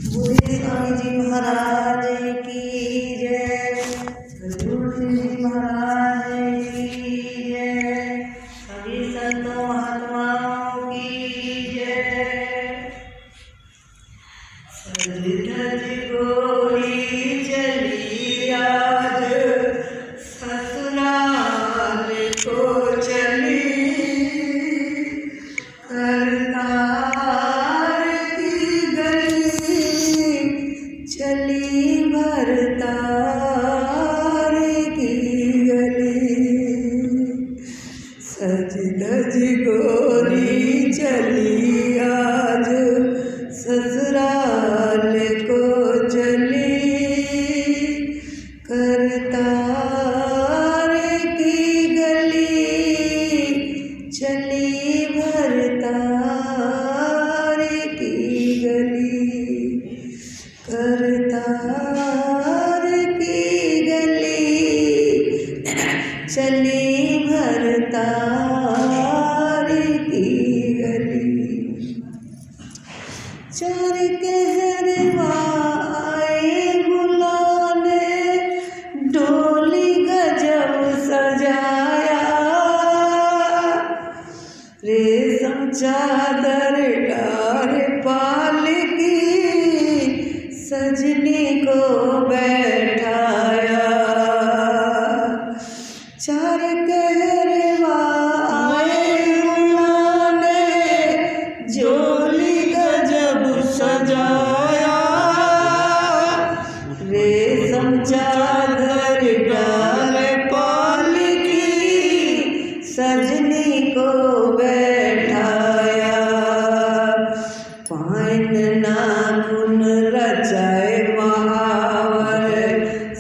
बोले स्वामी जी महाराज की जय, हजूर सिंह जी महाराज की जय, सभी संतों महात्माओं की जय। सज धज गोरी चली आज ससुराल को चली, करतार की गली चली भरतार की गली। सज धज गोरी चली आज ससुराल को चली, करतार की गली चली भरतार की गली, करतार की गली चली भरतार की गली। चार कहरवा आए बुलाने, डोली गजब सजाया, रेशम चादर डार पालकी सजनी को बैठाया। चार कहरवा आए बुलाने, जोली गजब सजाया, रेशम चादर डाल पालकी सजनी को बैठाया। पाइन नाखून रचाए महावर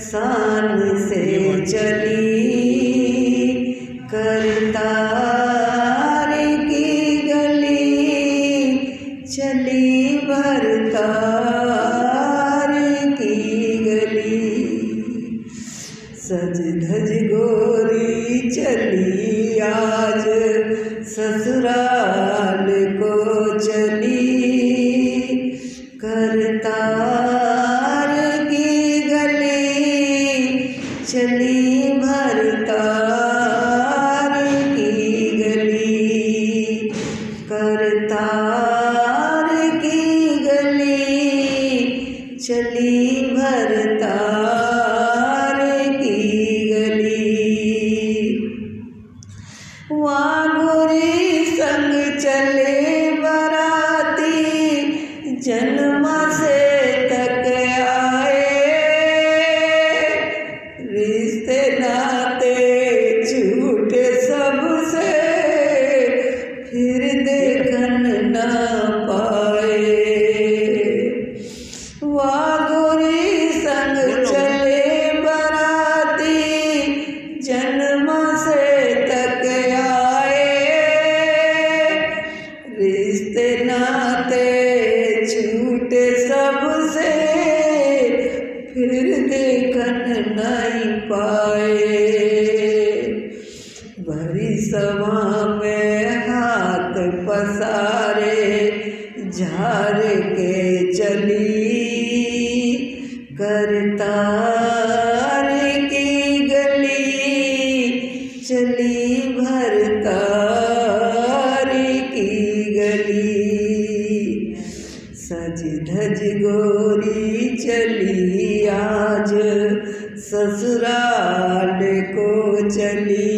शान से चली, करतार की गली चली भरतार की गली। सज धज गोरी चली आज ससुराल को चली, करतार की गली चली भरतार की गली, करतार की गली चली भरतार की गली। वागोरी संग चले बराती, जन्मा से तक आए, रिश्ते नाते छूटे सबसे फिर देखन ना पाए। वागोरी संग चले बराती, जन्मा से तक आए, रिश्ते नाते छूटे सबसे फिर देखन नहीं पाए। भरी सभा में हाथ पसारे झार के चली, करतार की गली चली भरतार की गली। सज धज गोरी चली आज ससुराल को चली,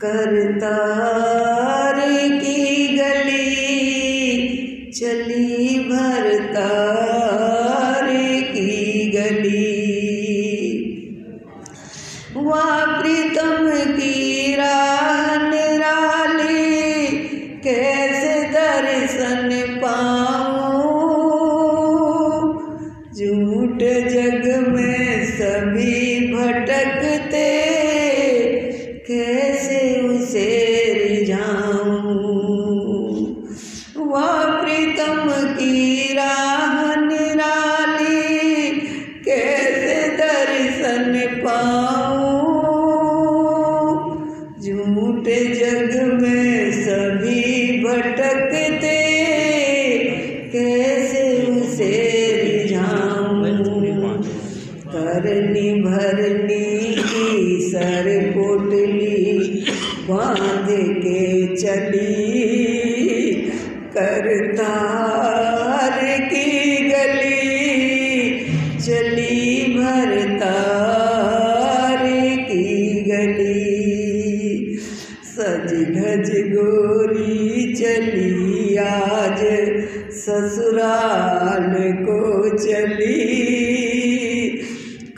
करतार की गली चली भरतार की गली। वाह प्रीतम की राह निराली, कैसे दर्शन पाऊं, झूठ जग में सभी भटकते, कैसे उसे रिझाऊं। वाह प्रीतम की राह निराली, कैसे दर्शन पाऊं, झूठे जग में सभी भटकते, करतार की गली चली भरतार की गली। सज धज गोरी चली आज ससुराल को चली,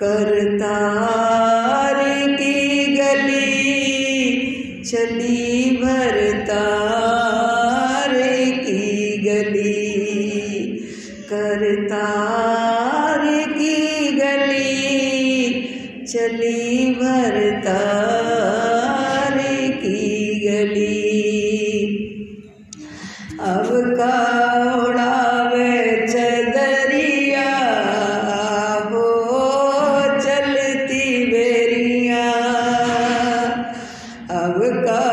करतार की गली चली भरतार की गली। करतार की गली चली भरतार की गली। अब का उड़ावे चदरिया हो चलती बेरिया। अब का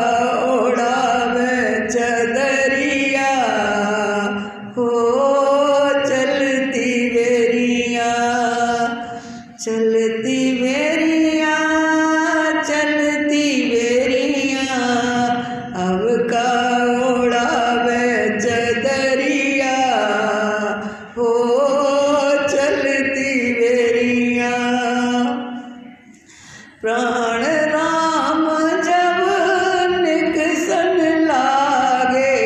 उड़ावे चदरिया हो चलती बेरिया। चलती बेरिया चलती बेरिया। अब का उड़ावे चदरिया हो चलती बेरिया। प्राण राम जब निकसन लागे,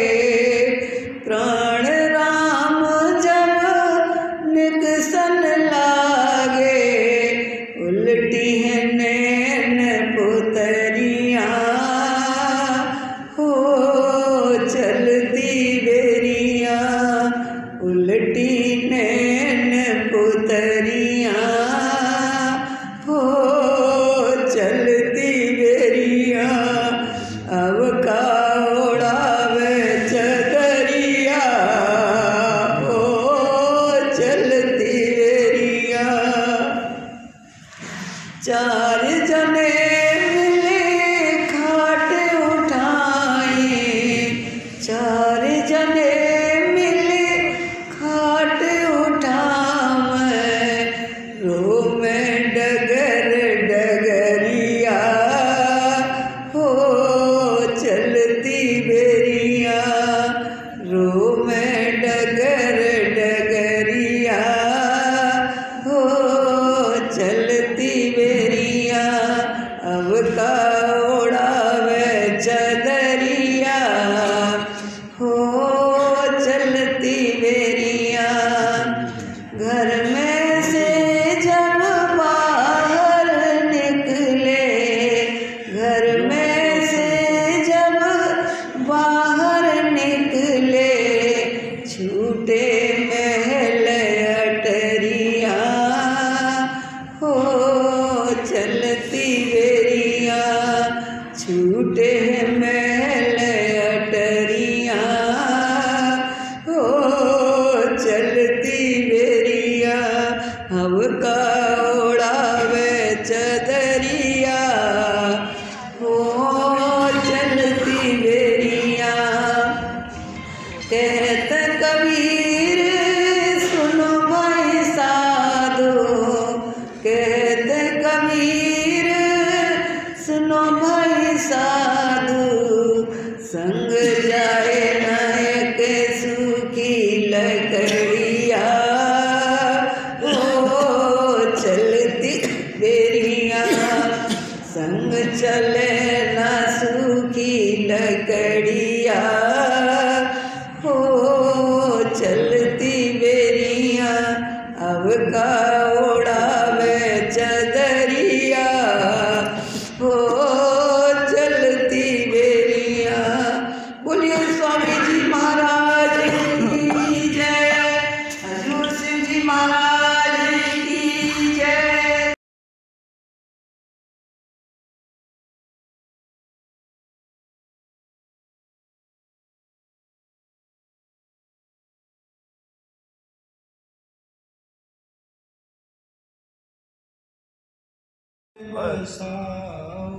प्राण राम जब निकसन लागे। उल्टी है नैन पुतरिया हो चलती बेरिया। उल्टी नैन पुतरिया हो चलती बेरिया। अब का उड़ावे चदरिया हो चलती बेरिया। चार जने मिले खाट उठाए, चार जने मिले खाट उठावे। रो में डगर डगरिया हो चलती बेरिया। रो में डगर डगरिया हो चलती बेरिया। अब का उड़ावे चदरिया हो चलती बेरिया। घर में से जब बाहर निकले, घर में से जब बाहर निकले। छूटे महल अटरिया हो चलती बेरिया। छूटे महल अटरिया हो चलती बेरिया। अब का उड़ावे चदरिया हो चलती बेरिया। कहत कबीर सुनो भाई साधो, कहत कबीर सुनो भाई साधु। संग जाए नायक सूखी लकड़िया हो चलती बेरिया। संग चले ना सूखी लकड़िया हो चलती बेरिया। अब का उड़ावे चदरिया हो चलती बेरिया। बोलिए स्वामी जी महाराज की जय, हजूर सिंह जी महाराज की जय। बसाओ